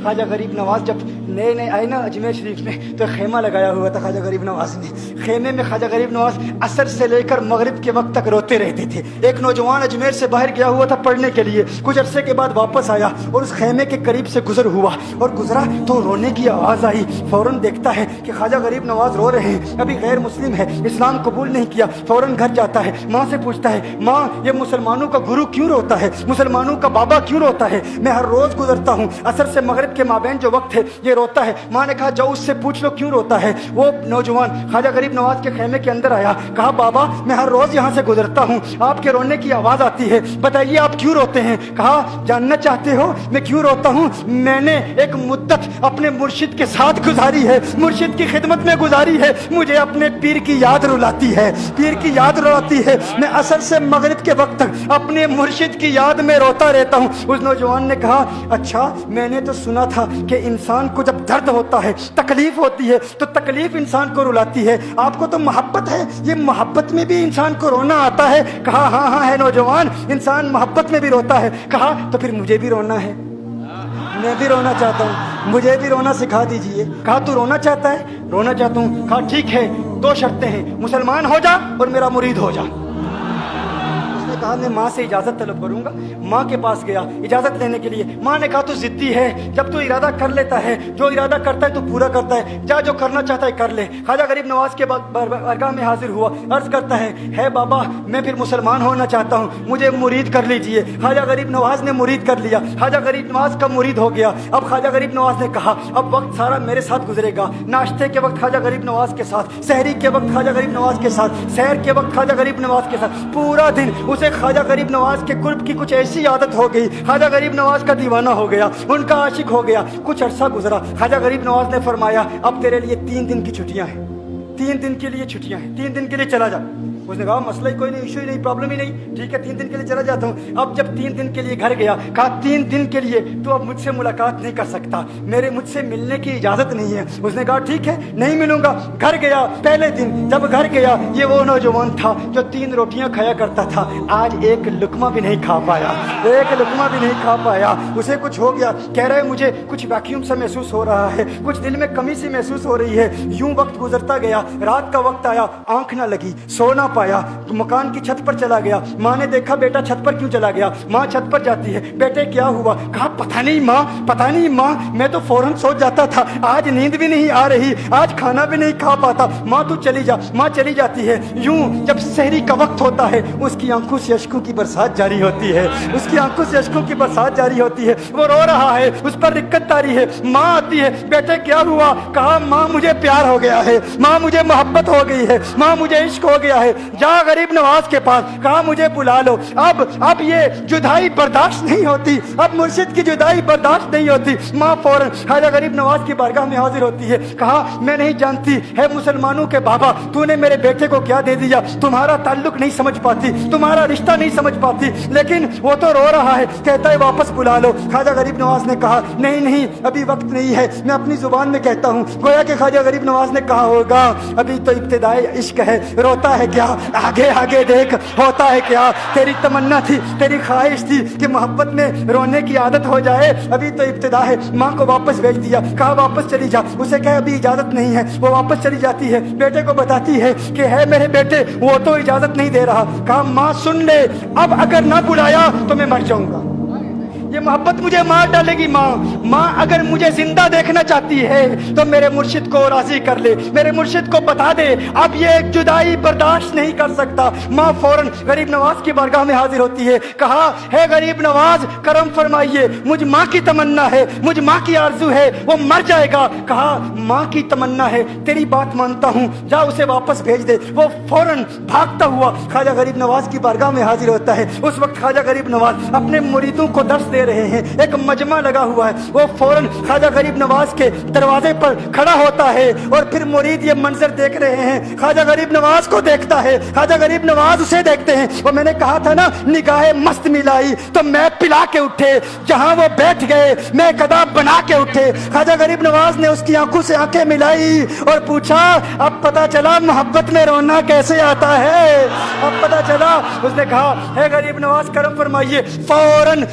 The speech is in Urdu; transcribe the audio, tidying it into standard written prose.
خواجہ غریب نواز جب نئے نئے آئے نا اجمیر شریف میں تو خیمہ لگایا ہوا تھا خواجہ غریب نواز نے. خیمے میں خواجہ غریب نواز عصر سے لے کر مغرب کے وقت تک روتے رہتے تھے. ایک نوجوان اجمیر سے باہر گیا ہوا تھا پڑھنے کے لیے, کچھ عرصے کے بعد واپس آیا اور اس خیمے کے قریب سے گزر ہوا اور گزرا تو رونے کی آواز آئی. فوراً دیکھتا ہے کہ خواجہ غریب نواز رو رہے ہیں, ابھی غیر مسلم ہے, اسلام قبول نہیں کیا. فوراً گھر جاتا ہے, ماں سے پوچھتا ہے, ماں یہ مسلمانوں کا گرو کیوں روتا ہے, مسلمانوں کا بابا کیوں روتا ہے؟ میں ہر روز گزرتا ہوں, عصر سے مغرب کے مابین جو وقت ہے یہ روتا ہے. ماں نے کہا جاؤ اس سے پوچھ لو کیوں روتا ہے. وہ نوجوان خواجہ غریب نواز کے خیمے کے اندر آیا, کہا بابا میں ہر روز یہاں سے گزرتا ہوں, آپ کے رونے کی آواز آتی ہے, بتائیے آپ کیوں روتے ہیں؟ کہا جاننا چاہتے ہو میں کیوں روتا ہوں؟ میں نے ایک مدت اپنے مرشد کے ساتھ گزاری ہے, مرشد کی خدمت میں گزاری ہے, مجھے اپنے پیر کی یاد رلاتی ہے, پیر کی یاد رلاتی ہے. میں عصر سے مغرب کے وقت تک اپنے مرشد کی یاد میں روتا رہتا ہوں. اس نوجوان نے کہا اچھا میں نے تو سنا تھا کہ انسان کو جب درد ہوتا ہے, تکلیف ہوتی ہے تو تکلیف انسان کو رلاتی ہے, آپ کو تو محبت ہے, یہ محبت میں بھی انسان کو رونا آتا ہے؟ کہا ہاں ہاں ہے نوجوان, انسان محبت میں بھی روتا ہے. کہا تو پھر مجھے بھی رونا ہے, میں بھی رونا چاہتا ہوں, مجھے بھی رونا سکھا دیجئے. کہا تو رونا چاہتا ہے؟ رونا چاہتا ہوں. کہا ٹھیک ہے, دو شرطیں ہیں, مسلمان ہو جا اور میرا مرید ہو جا. کہا میں ماں سے اجازت طلب کروں گا. ماں کے پاس گیا اجازت لینے کے لیے. ماں نے کہا تو ضدی ہے, جب تو ارادہ کر لیتا ہے, جو ارادہ کرتا ہے تو پورا کرتا ہے, جا جو کرنا چاہتا ہے کر لے. خواجہ غریب نواز کے بارگاہ میں حاضر ہوا, عرض کرتا ہے بابا میں پھر مسلمان ہونا چاہتا ہوں, مجھے مرید کر لیجئے. خواجہ غریب نواز نے مرید کر لیا, خواجہ غریب نواز کا مرید ہو گیا. اب خواجہ غریب نواز نے کہا اب وقت سارا میرے ساتھ گزرے گا, ناشتے کے وقت خواجہ غریب نواز کے ساتھ, سحری کے وقت خواجہ غریب نواز کے ساتھ, سحر کے وقت خواجہ غریب نواز کے ساتھ, پورا دن اسے خواجہ غریب نواز کے قرب کی کچھ ایسی عادت ہو گئی, خواجہ غریب نواز کا دیوانہ ہو گیا, ان کا عاشق ہو گیا. کچھ عرصہ گزرا, خواجہ غریب نواز نے فرمایا اب تیرے لیے 3 دن کی چھٹیاں ہیں, 3 دن کے لیے چھٹیاں ہیں, 3 دن کے لیے چلا جا. اس نے کہا مسئلہ ہی کوئی نہیں, ایشو ہی نہیں, پرابلم ہی نہیں, ٹھیک ہے 3 دن کے لیے چلا جاتا ہوں. اب جب 3 دن کے لیے گھر گیا, کہا 3 دن کے لیے تو اب مجھ سے ملاقات نہیں کر سکتا, مجھ سے ملنے کی اجازت نہیں ہے. اس نے کہا ٹھیک ہے نہیں ملوں گا. گھر گیا, پہلے دن جب گھر گیا یہ وہ نوجوان تھا جو 3 روٹیاں کھایا کرتا تھا, آج ایک لقمہ بھی نہیں کھا پایا, ایک لقمہ بھی نہیں کھا پایا. اسے کچھ ہو گیا, کہہ رہے مجھے کچھ ویکیوم سا محسوس ہو رہا ہے, کچھ دل میں کمی سی محسوس ہو رہی ہے. یوں وقت گزرتا گیا, رات کا وقت آیا, آنکھ نہ لگی, سو نہ پایا, مکان کی چھت پر چلا گیا. ماں نے دیکھا بیٹا چھت پر کیوں چلا گیا؟ ماں چھت پر جاتی ہے, بیٹے کیا ہوا؟ کہا پتہ نہیں ماں, پتہ نہیں ماں, میں تو فوراً سو جاتا تھا, آج نیند بھی نہیں آ رہی, آج کھانا بھی نہیں کھا پاتا. ماں تو چلی جا. ماں چلی جاتی ہے. یوں جب سحری کا وقت ہوتا ہے اس کی آنکھوں سے اشکوں کی برسات جاری ہوتی ہے, اس کی آنکھوں سے اشکوں کی برسات جاری ہوتی ہے. وہ رو رہا ہے, اس پر رکت تاری ہے. ماں آتی ہے, بیٹے کیا ہوا؟ کہا ماں مجھے پیار ہو گیا ہے, ماں مجھے محبت ہو گئی ہے, ماں مجھے عشق ہو گیا ہے. جا غریب نواز کے پاس, کہا مجھے بلا لو, اب یہ جدائی برداشت نہیں ہوتی, اب مرشد کی جدائی برداشت نہیں ہوتی. ماں فوراً خواجہ غریب نواز کی بارگاہ میں حاضر ہوتی ہے. کہا میں نہیں جانتی ہے مسلمانوں کے بابا, تو نے میرے بیٹے کو کیا دے دیا, تمہارا تعلق نہیں سمجھ پاتی, تمہارا رشتہ نہیں سمجھ پاتی, لیکن وہ تو رو رہا ہے, کہتا ہے واپس بلا لو. خواجہ غریب نواز نے کہا نہیں ابھی وقت نہیں ہے, میں اپنی زبان میں کہتا ہوں. گویا کہ خواجہ غریب نواز نے کہا ہوگا ابھی تو ابتدائی عشق ہے, روتا ہے کیا, آگے دیکھ ہوتا ہے کیا. تیری تمنا تھی, تیری خواہش تھی کہ محبت میں رونے کی عادت ہو جائے, ابھی تو ابتدا ہے. ماں کو واپس بھیج دیا, کہا واپس چلی جا. اسے کہا ابھی اجازت نہیں ہے, وہ واپس چلی جاتی ہے. بیٹے کو بتاتی ہے کہ ہے میرے بیٹے, وہ تو اجازت نہیں دے رہا. کہا ماں سن لے, اب اگر نہ بلایا تو میں مر جاؤں گا, یہ محبت مجھے مار ڈالے گی. ماں اگر مجھے زندہ دیکھنا چاہتی ہے تو میرے مرشد کو راضی کر لے, میرے مرشد کو بتا دے اب یہ جدائی برداشت نہیں کر سکتا. ماں فوراً غریب نواز کی بارگاہ میں حاضر ہوتی ہے. کہا ہے غریب نواز کرم فرمائیے, مجھ ماں کی تمنا ہے, مجھ ماں کی آرزو ہے, وہ مر جائے گا. کہا ماں کی تمنا ہے, تیری بات مانتا ہوں, جا اسے واپس بھیج دے. وہ فوراً بھاگتا ہوا خواجہ غریب نواز کی بارگاہ میں حاضر ہوتا ہے. اس وقت خواجہ غریب نواز اپنے مریدوں کو درس دے رہے ہیں, ایک مجمع لگا ہوا ہے. وہ فوراً خواجہ غریب نواز کے دروازے پر کھڑا ہوتا ہے اور پھر مرید یہ منظر دیکھ رہے ہیں. خواجہ غریب نواز کو دیکھتا ہے, خواجہ غریب نواز اسے دیکھتے ہیں. وہ میں نے کہا تھا نا نگاہ مست ملائی تو میں پلا کے اٹھے, جہاں وہ بیٹھ گئے میں قدا بنا کے اٹھے. خواجہ غریب نواز نے اس کی آنکھوں سے آنکھیں ملائی اور پوچھا اب پتا چلا محبت میں رونا کیسے آتا ہے, اب پتا چلا. اس نے کہا ہے غریب نواز کرم فرمائیے. فوراً